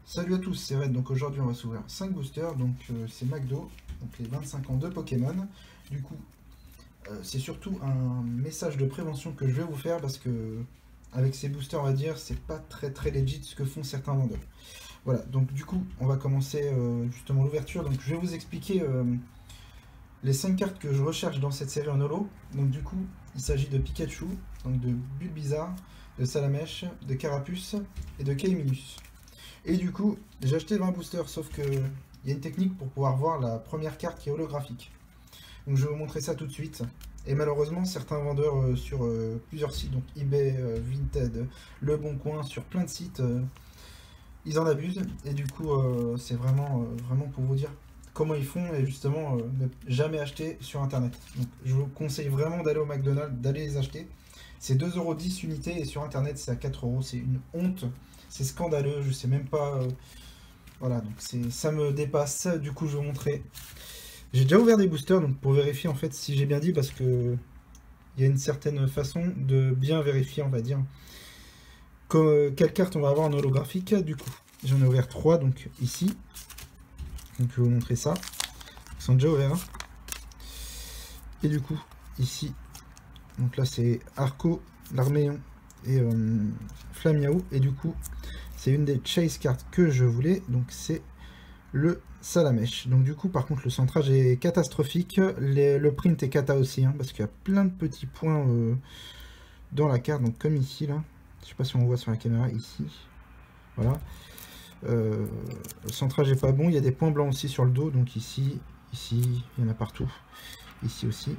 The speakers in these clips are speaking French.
Salut à tous, c'est Red. Donc aujourd'hui on va s'ouvrir 5 boosters, donc c'est McDo, donc les 25 ans de Pokémon. Du coup, c'est surtout un message de prévention que je vais vous faire parce que avec ces boosters, on va dire, c'est pas très legit ce que font certains vendeurs. Voilà, donc du coup, on va commencer justement l'ouverture. Donc je vais vous expliquer les 5 cartes que je recherche dans cette série en holo. Donc du coup, il s'agit de Pikachu, donc de Bulbizarre, de Salamèche, de Carapuce et de Keiminus. Et du coup, j'ai acheté 20 boosters, sauf que il y a une technique pour pouvoir voir la première carte qui est holographique. Donc je vais vous montrer ça tout de suite. Et malheureusement, certains vendeurs sur plusieurs sites, donc eBay, Vinted, Le Bon Coin, sur plein de sites, ils en abusent. Et du coup, c'est vraiment pour vous dire comment ils font et justement ne jamais acheter sur Internet. Donc je vous conseille vraiment d'aller au McDonald's, d'aller les acheter. C'est 2,10 € unité et sur Internet c'est à 4 €. C'est une honte. C'est scandaleux, je sais même pas. Voilà, donc ça me dépasse. Du coup, je vais vous montrer. J'ai déjà ouvert des boosters donc pour vérifier en fait si j'ai bien dit parce que il y a une certaine façon de bien vérifier, on va dire. Quelle carte on va avoir en holographique. Du coup, j'en ai ouvert 3 donc ici. Donc je vais vous montrer ça. Ils sont déjà ouverts. Et du coup, ici, donc là c'est Arco, l'Arméon et Flamiaou. Et du coup, c'est une des chase cards que je voulais. Donc c'est le Salamèche. Donc du coup, par contre, le centrage est catastrophique. Le print est cata aussi, hein, parce qu'il y a plein de petits points dans la carte. Donc comme ici, là. Je sais pas si on voit sur la caméra, ici. Voilà. Le centrage est pas bon. Il y a des points blancs aussi sur le dos. Donc ici, il y en a partout. Ici aussi.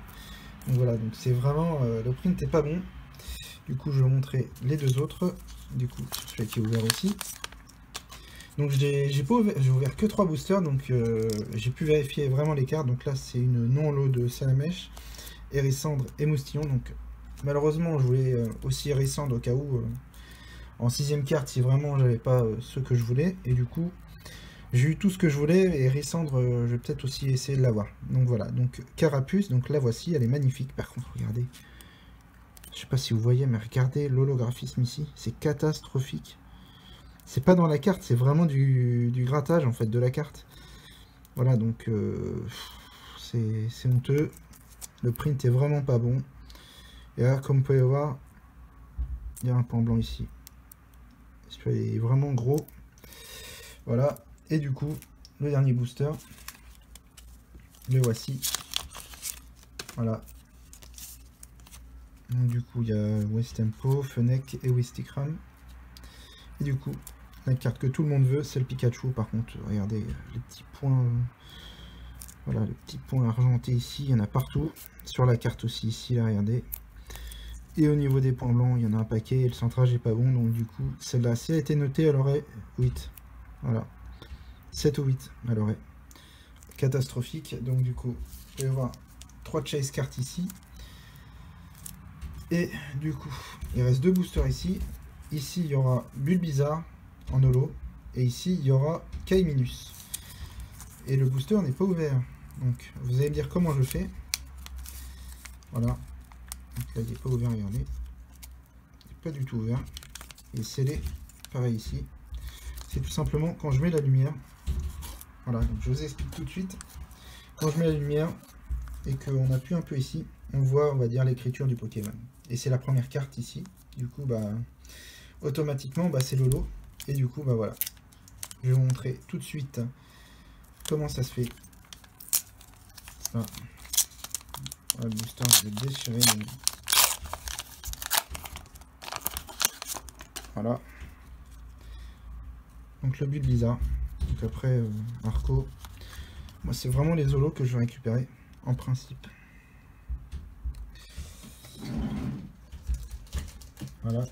Donc voilà, donc c'est vraiment... le print est pas bon. Du coup, je vais vous montrer les deux autres. Du coup, celui qui est ouvert aussi. Donc j'ai ouvert que 3 boosters, donc j'ai pu vérifier vraiment les cartes. Donc là, c'est une non-lot de Salamèche, Hérissandre et Moustillon. Donc malheureusement, je voulais aussi Hérissandre au cas où, en 6ème carte, si vraiment j'avais pas ce que je voulais. Et du coup, j'ai eu tout ce que je voulais. Et Hérissandre, je vais peut-être aussi essayer de l'avoir. Donc voilà, donc Carapuce, donc la voici, elle est magnifique. Par contre, regardez. Je sais pas si vous voyez, mais regardez l'holographisme ici, c'est catastrophique. C'est pas dans la carte, c'est vraiment du grattage en fait de la carte. Voilà, donc c'est honteux. Le print est vraiment pas bon. Et là, comme vous pouvez voir, il y a un point blanc ici. Celui-là est vraiment gros. Voilà, et du coup, le dernier booster, le voici. Voilà. Donc du coup, il y a Westempo, Fennec et Wistikram. Et du coup, la carte que tout le monde veut, c'est le Pikachu. Par contre, regardez les petits points. Voilà, les petits points argentés ici, il y en a partout. Sur la carte aussi, ici, là, regardez. Et au niveau des points blancs, il y en a un paquet. Et le centrage n'est pas bon. Donc du coup, celle-là, si elle a été notée, elle aurait 8. Voilà. 7 ou 8, elle aurait. Catastrophique. Donc du coup, vous pouvez voir 3 chase cartes ici. Et du coup, il reste 2 boosters ici. Ici, il y aura Bulbizarre en holo. Et ici, il y aura Keiminus. Et le booster n'est pas ouvert. Donc, vous allez me dire comment je fais. Voilà. Donc là, il n'est pas ouvert, regardez. Il n'est pas du tout ouvert. Il est scellé. Pareil ici. C'est tout simplement quand je mets la lumière. Voilà, donc je vous explique tout de suite. Quand je mets la lumière et qu'on appuie un peu ici, on voit, on va dire, l'écriture du Pokémon. Et c'est la première carte ici. Du coup, bah... automatiquement c'est le lot et du coup voilà, je vais vous montrer tout de suite comment ça se fait. Voilà, le booster, je vais déchirer voilà, donc le but bizarre. Donc après Arco, moi c'est vraiment les holos que je vais récupérer en principe. Voilà.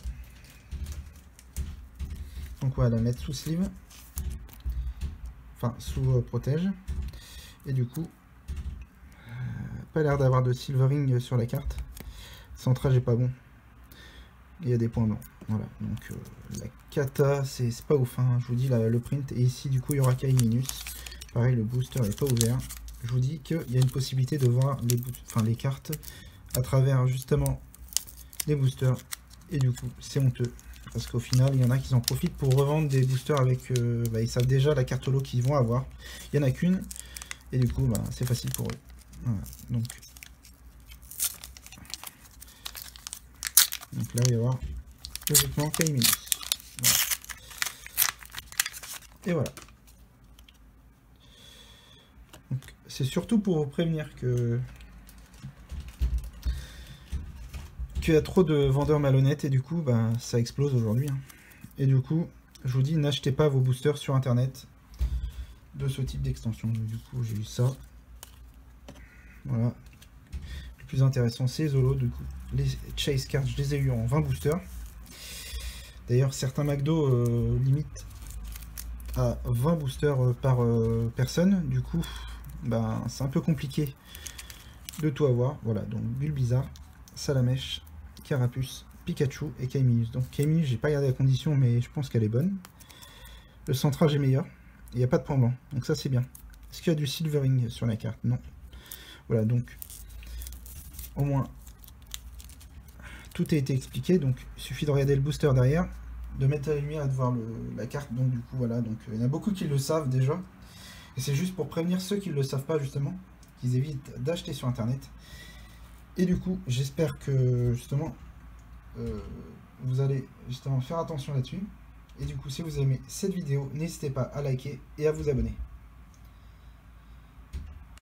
Donc on va la mettre sous sleeve, enfin sous protège, et du coup pas l'air d'avoir de silvering sur la carte. Le centrage est pas bon, il y a des points blancs. Voilà, donc la cata c'est pas ouf, hein. Je vous dis le print. Et ici du coup il y aura Keiminus, pareil, le booster n'est pas ouvert. Je vous dis qu'il y a une possibilité de voir les cartes à travers justement les boosters, et du coup c'est honteux. Parce qu'au final, il y en a qui en profitent pour revendre des boosters avec... ils savent déjà la carte holo qu'ils vont avoir. Il n'y en a qu'une. Et du coup, c'est facile pour eux. Voilà. Donc là, il va y avoir logiquement Kaiminus. Voilà. Et voilà. C'est surtout pour vous prévenir qu'il y a trop de vendeurs malhonnêtes et du coup ça explose aujourd'hui. Et du coup, je vous dis, n'achetez pas vos boosters sur internet de ce type d'extension. Du coup, j'ai eu ça. Voilà. Le plus intéressant, c'est les holos. Du coup, les chase cards, je les ai eu en 20 boosters. D'ailleurs, certains McDo limitent à 20 boosters par personne. Du coup, c'est un peu compliqué de tout avoir. Voilà, donc Bulbizarre, Salamèche, Carapuce, Pikachu et Kaiminus. Donc Kaiminus, j'ai pas regardé la condition, mais je pense qu'elle est bonne. Le centrage est meilleur. Il n'y a pas de point blanc, donc ça c'est bien. Est-ce qu'il y a du silvering sur la carte? Non. Voilà, donc au moins tout a été expliqué. Donc il suffit de regarder le booster derrière, de mettre la lumière et de voir la carte. Donc du coup voilà, donc il y en a beaucoup qui le savent déjà. Et c'est juste pour prévenir ceux qui ne le savent pas justement, qu'ils évitent d'acheter sur internet. Et du coup, j'espère que justement vous allez justement faire attention là-dessus. Et du coup, si vous aimez cette vidéo, n'hésitez pas à liker et à vous abonner.